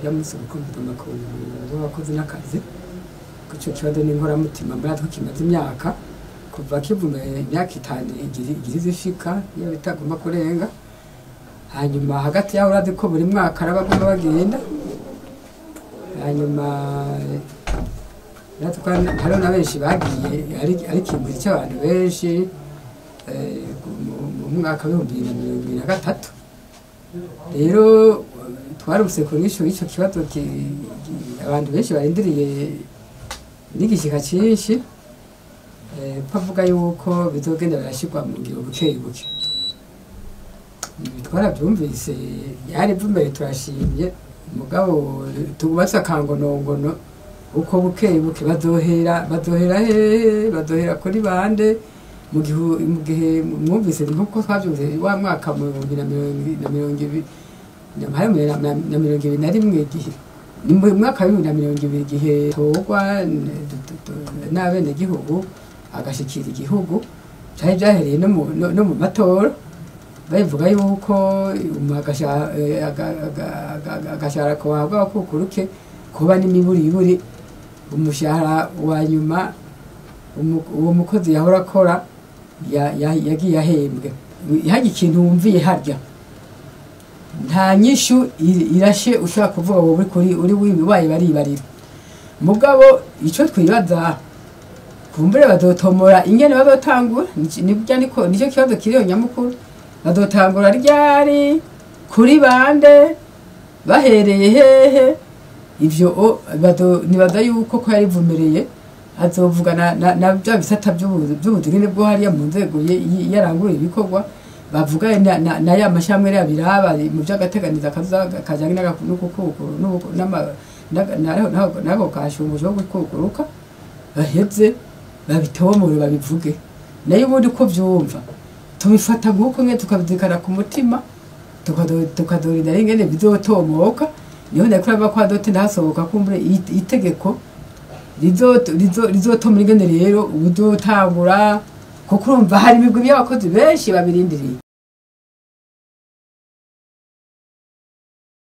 yamunsi gukumva amakuru w'abakozi n'akazi kuco kibazo n'inkoramutima muri atwo kimaze imyaka kuva kivume imyaka 5 igize ishika iyo bitagomba kurenga hanyuma hagati yaho urazi ko buri mwaka arabagomba bagenda hanyuma natukana haro na benshi bagiye ari kintu cy'abantu benshi mu mwaka wa 2023 rero twaruse ko nisho ico kibazo abantu benshi barindiriye n'igishika cyinshi pavuga yuko bizogenda barashikwa mu ngiro buke buke twarabyumvise yari vumbere turashimye mugabo tubatsa kangonongono uko buke buke bazohera kuri bande mu gihe mwumvise nkuko twabyumvise wa mwaka mu 2020 na 2021 gihe ni mu mwaka wa 2020 gihe togwa n'abene gihugu agashikira igihugu cyari byahereye no mu matora bavuga yuko agashara ko wahabwa kukuruke kuba n'imiburi umushahara wa nyuma uwo mukozi yahora akora yagiye ahembwe haje ikintu wumviye harya nta nyishu irashe ushaka kuvuga wowe kuri uri wibaye baribarira mugabo ico twibaza kumbure bazotomora ingene bazotangura nibyo niko nicyo kibazo kiriyo nyamukuru badotangura ryari kuri bande bahereye hehe ivyo nibaza yuko ko yarivumereye azovugana na bya bisata by'ubuzigine bwo hariya mu nzego yarangura ibikorwa bavuga na ya mashamwe y'abiraba mu by'agateganiza kajyanye n'agakukuru nako kashumuje wo gukukuruka baheze babitomore babivuge nayo ubundi ko byumva tubifata nk'uko mwe tukabizikana ku mutima tukadorida ingene bizotomoka niho ndakuraba kwa dote ndasoboka kumbure itegeko rizotomora ingene rero ubuzotangura kuko urumva hari imigwi y'abakozi benshi babirindiriye